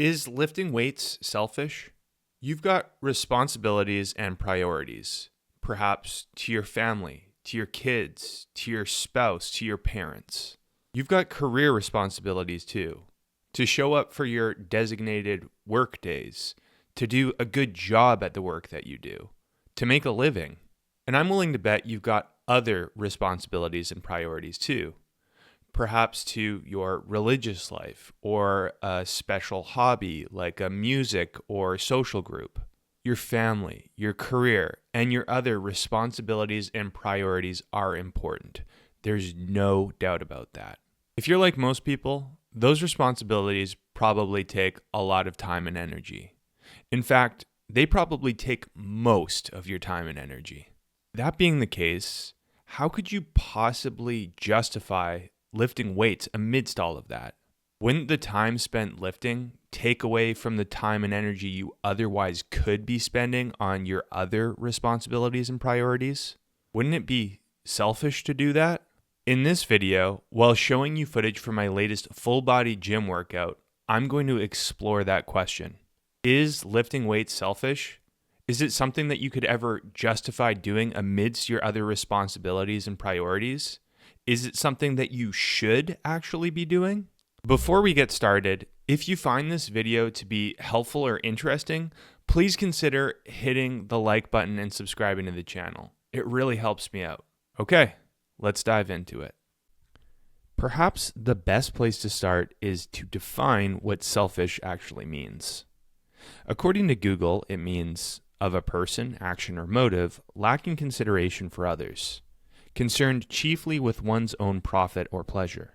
Is lifting weights selfish? You've got responsibilities and priorities, perhaps to your family, to your kids, to your spouse, to your parents. You've got career responsibilities too, to show up for your designated work days, to do a good job at the work that you do, to make a living. And I'm willing to bet you've got other responsibilities and priorities too. Perhaps to your religious life or a special hobby like a music or social group, your family, your career, and your other responsibilities and priorities are important. There's no doubt about that. If you're like most people, those responsibilities probably take a lot of time and energy. In fact, they probably take most of your time and energy. That being the case, how could you possibly justify lifting weights amidst all of that? Wouldn't the time spent lifting take away from the time and energy you otherwise could be spending on your other responsibilities and priorities? Wouldn't it be selfish to do that? In this video, while showing you footage from my latest full-body gym workout, I'm going to explore that question. Is lifting weights selfish? Is it something that you could ever justify doing amidst your other responsibilities and priorities? Is it something that you should actually be doing? Before we get started, if you find this video to be helpful or interesting, please consider hitting the like button and subscribing to the channel. It really helps me out. Okay, let's dive into it. Perhaps the best place to start is to define what selfish actually means. According to Google, it means of a person, action, or motive lacking consideration for others, concerned chiefly with one's own profit or pleasure.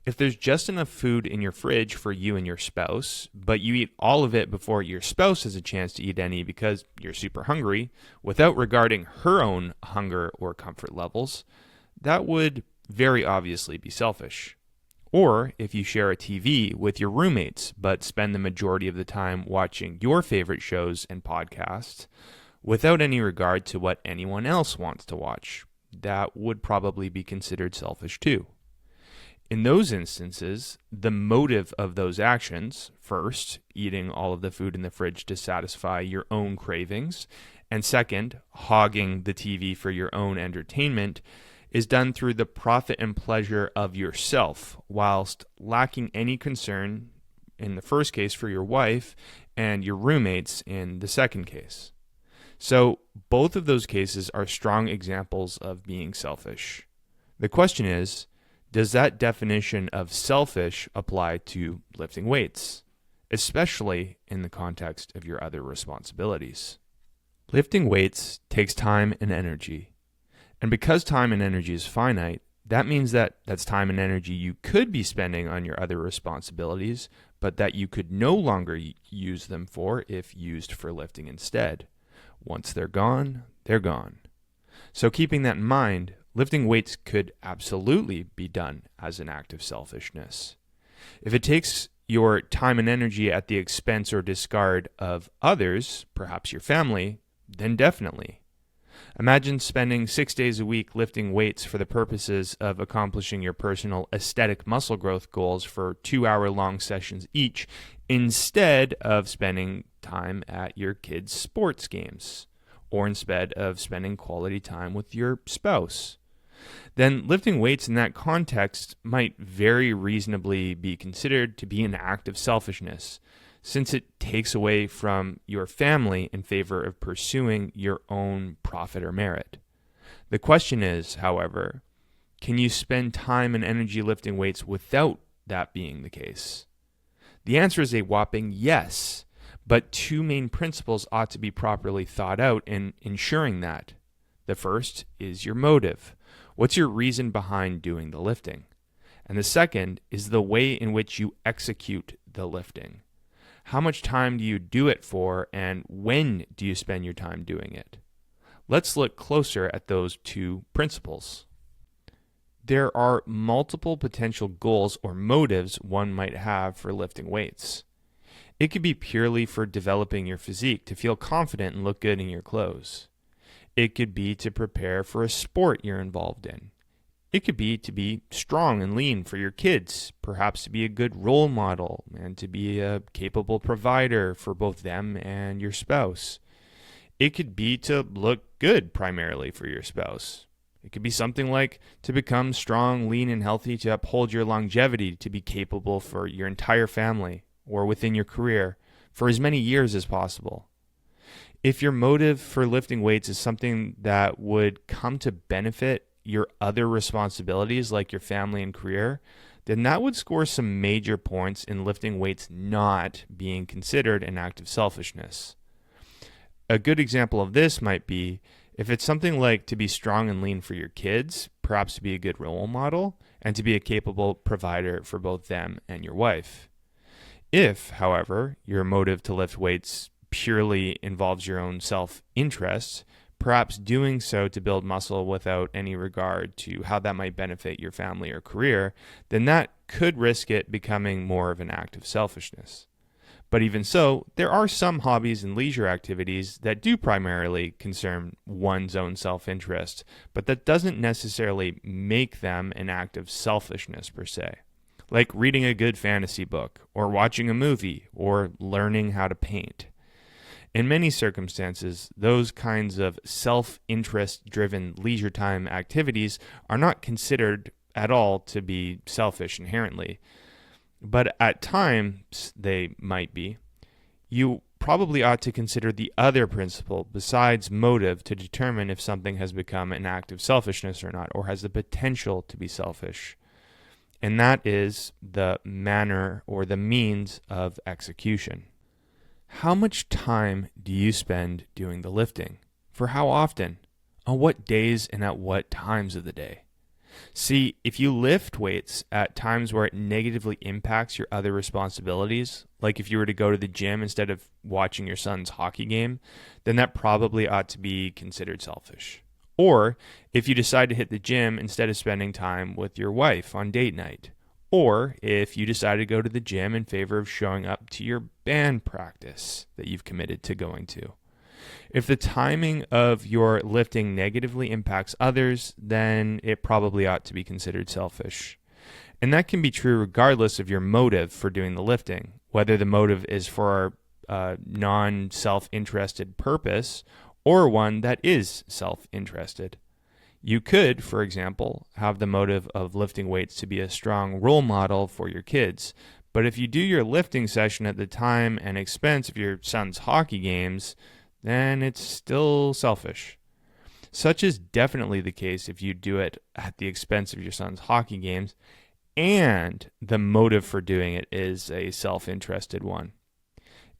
If there's just enough food in your fridge for you and your spouse, but you eat all of it before your spouse has a chance to eat any because you're super hungry, without regarding her own hunger or comfort levels, that would very obviously be selfish. Or if you share a TV with your roommates, but spend the majority of the time watching your favorite shows and podcasts, without any regard to what anyone else wants to watch, that would probably be considered selfish too. In those instances, the motive of those actions, first, eating all of the food in the fridge to satisfy your own cravings, and second, hogging the TV for your own entertainment, is done through the profit and pleasure of yourself, whilst lacking any concern, in the first case, for your wife and your roommates in the second case. So both of those cases are strong examples of being selfish. The question is, does that definition of selfish apply to lifting weights, especially in the context of your other responsibilities? Lifting weights takes time and energy. And because time and energy is finite, that means that that's time and energy you could be spending on your other responsibilities, but that you could no longer use them for if used for lifting instead. Once they're gone, they're gone. So keeping that in mind, lifting weights could absolutely be done as an act of selfishness. If it takes your time and energy at the expense or discard of others, perhaps your family, then definitely. Imagine spending 6 days a week lifting weights for the purposes of accomplishing your personal aesthetic muscle growth goals for 2-hour-long sessions each, instead of spending time at your kids' sports games, or instead of spending quality time with your spouse. Then lifting weights in that context might very reasonably be considered to be an act of selfishness, since it takes away from your family in favor of pursuing your own profit or merit. The question is, however, can you spend time and energy lifting weights without that being the case? The answer is a whopping yes, but two main principles ought to be properly thought out in ensuring that. The first is your motive. What's your reason behind doing the lifting? And the second is the way in which you execute the lifting. How much time do you do it for, and when do you spend your time doing it? Let's look closer at those two principles. There are multiple potential goals or motives one might have for lifting weights. It could be purely for developing your physique to feel confident and look good in your clothes. It could be to prepare for a sport you're involved in. It could be to be strong and lean for your kids, perhaps to be a good role model and to be a capable provider for both them and your spouse. It could be to look good primarily for your spouse. It could be something like to become strong, lean, and healthy to uphold your longevity, to be capable for your entire family or within your career for as many years as possible. If your motive for lifting weights is something that would come to benefit your other responsibilities like your family and career, then that would score some major points in lifting weights not being considered an act of selfishness. A good example of this might be if it's something like to be strong and lean for your kids, perhaps to be a good role model, and to be a capable provider for both them and your wife. If, however, your motive to lift weights purely involves your own self-interest, perhaps doing so to build muscle without any regard to how that might benefit your family or career, then that could risk it becoming more of an act of selfishness. But even so, there are some hobbies and leisure activities that do primarily concern one's own self-interest, but that doesn't necessarily make them an act of selfishness per se. Like reading a good fantasy book, or watching a movie, or learning how to paint. In many circumstances, those kinds of self-interest-driven leisure time activities are not considered at all to be selfish inherently. But at times they might be. You probably ought to consider the other principle besides motive to determine if something has become an act of selfishness or not, or has the potential to be selfish. And that is the manner or the means of execution. How much time do you spend doing the lifting? For how often? On what days and at what times of the day? See, if you lift weights at times where it negatively impacts your other responsibilities, like if you were to go to the gym instead of watching your son's hockey game, then that probably ought to be considered selfish. Or if you decide to hit the gym instead of spending time with your wife on date night. Or if you decide to go to the gym in favor of showing up to your band practice that you've committed to going to. If the timing of your lifting negatively impacts others, then it probably ought to be considered selfish. And that can be true regardless of your motive for doing the lifting, whether the motive is for a non-self-interested purpose or one that is self-interested. You could, for example, have the motive of lifting weights to be a strong role model for your kids, but if you do your lifting session at the time and expense of your son's hockey games, then it's still selfish. Such is definitely the case if you do it at the expense of your son's hockey games, and the motive for doing it is a self-interested one.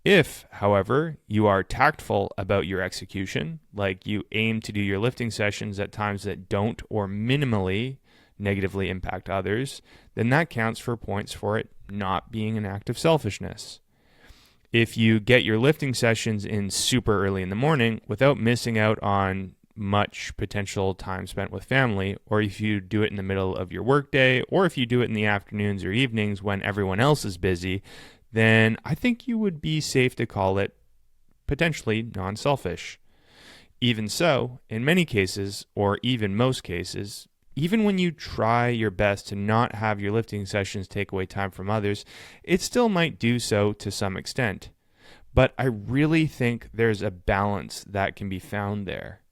If, however, you are tactful about your execution, like you aim to do your lifting sessions at times that don't or minimally negatively impact others, then that counts for points for it not being an act of selfishness. If you get your lifting sessions in super early in the morning without missing out on much potential time spent with family, or if you do it in the middle of your workday, or if you do it in the afternoons or evenings when everyone else is busy, then I think you would be safe to call it potentially non-selfish. Even so, in many cases, or even most cases, even when you try your best to not have your lifting sessions take away time from others, it still might do so to some extent. But I really think there's a balance that can be found there.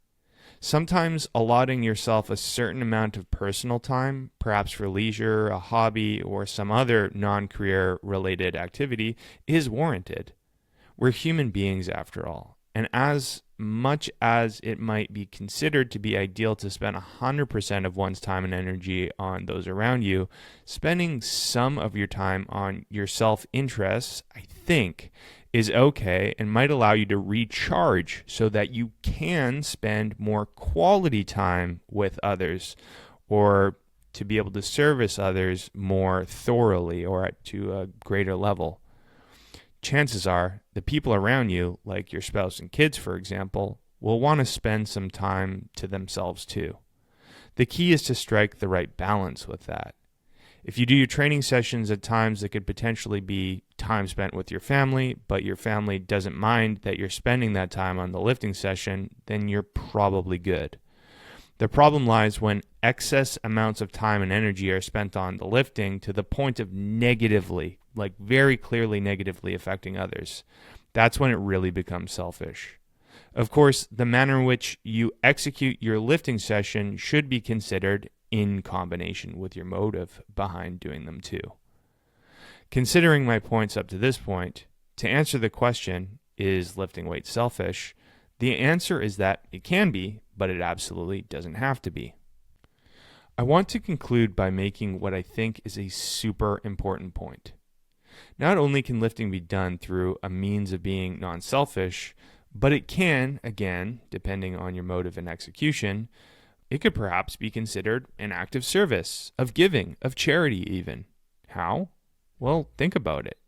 Sometimes allotting yourself a certain amount of personal time, perhaps for leisure, a hobby, or some other non-career related activity, is warranted. We're human beings after all, and as much as it might be considered to be ideal to spend 100% of one's time and energy on those around you, spending some of your time on your self-interests, I think, is okay and might allow you to recharge so that you can spend more quality time with others, or to be able to service others more thoroughly or to a greater level. Chances are the people around you, like your spouse and kids, for example, will want to spend some time to themselves too. The key is to strike the right balance with that. If you do your training sessions at times that could potentially be time spent with your family, but your family doesn't mind that you're spending that time on the lifting session, then you're probably good. The problem lies when excess amounts of time and energy are spent on the lifting to the point of negatively, like very clearly negatively affecting others. That's when it really becomes selfish. Of course, the manner in which you execute your lifting session should be considered in combination with your motive behind doing them too. Considering my points up to this point, to answer the question, is lifting weights selfish? The answer is that it can be, but it absolutely doesn't have to be. I want to conclude by making what I think is a super important point. Not only can lifting be done through a means of being non-selfish, but it can, again, depending on your motive and execution, it could perhaps be considered an act of service, of giving, of charity even. How? Well, think about it.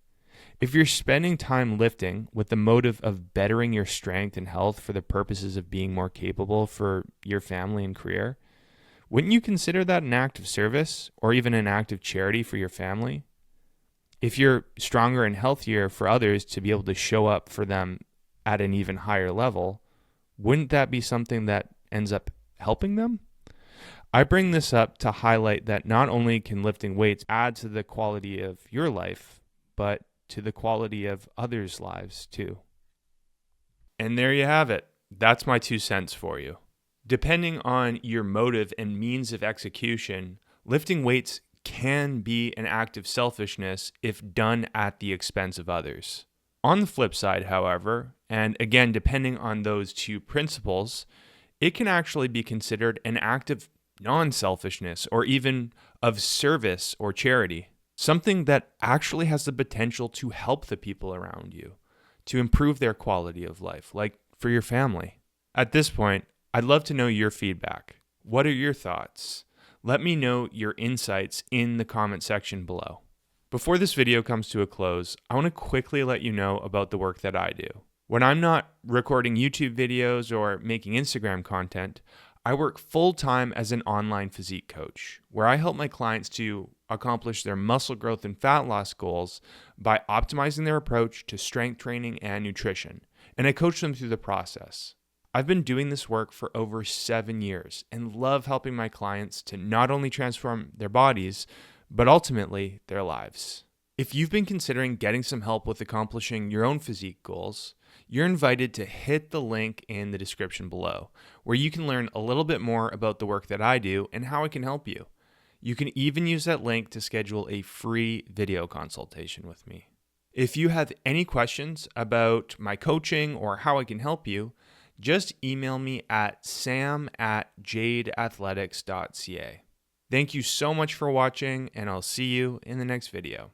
If you're spending time lifting with the motive of bettering your strength and health for the purposes of being more capable for your family and career, wouldn't you consider that an act of service or even an act of charity for your family? If you're stronger and healthier for others to be able to show up for them at an even higher level, wouldn't that be something that ends up helping them? I bring this up to highlight that not only can lifting weights add to the quality of your life, but to the quality of others' lives too. And there you have it. That's my 2 cents for you. Depending on your motive and means of execution, lifting weights can be an act of selfishness if done at the expense of others. On the flip side, however, and again depending on those 2 principles, it can actually be considered an act of non-selfishness or even of service or charity. Something that actually has the potential to help the people around you, to improve their quality of life, like for your family. At this point, I'd love to know your feedback. What are your thoughts? Let me know your insights in the comment section below. Before this video comes to a close, I want to quickly let you know about the work that I do. When I'm not recording YouTube videos or making Instagram content, I work full-time as an online physique coach, where I help my clients to accomplish their muscle growth and fat loss goals by optimizing their approach to strength training and nutrition, and I coach them through the process. I've been doing this work for over 7 years and love helping my clients to not only transform their bodies, but ultimately their lives. If you've been considering getting some help with accomplishing your own physique goals, you're invited to hit the link in the description below, where you can learn a little bit more about the work that I do and how I can help you. You can even use that link to schedule a free video consultation with me. If you have any questions about my coaching or how I can help you, just email me at sam@jadeathletics.ca. Thank you so much for watching, and I'll see you in the next video.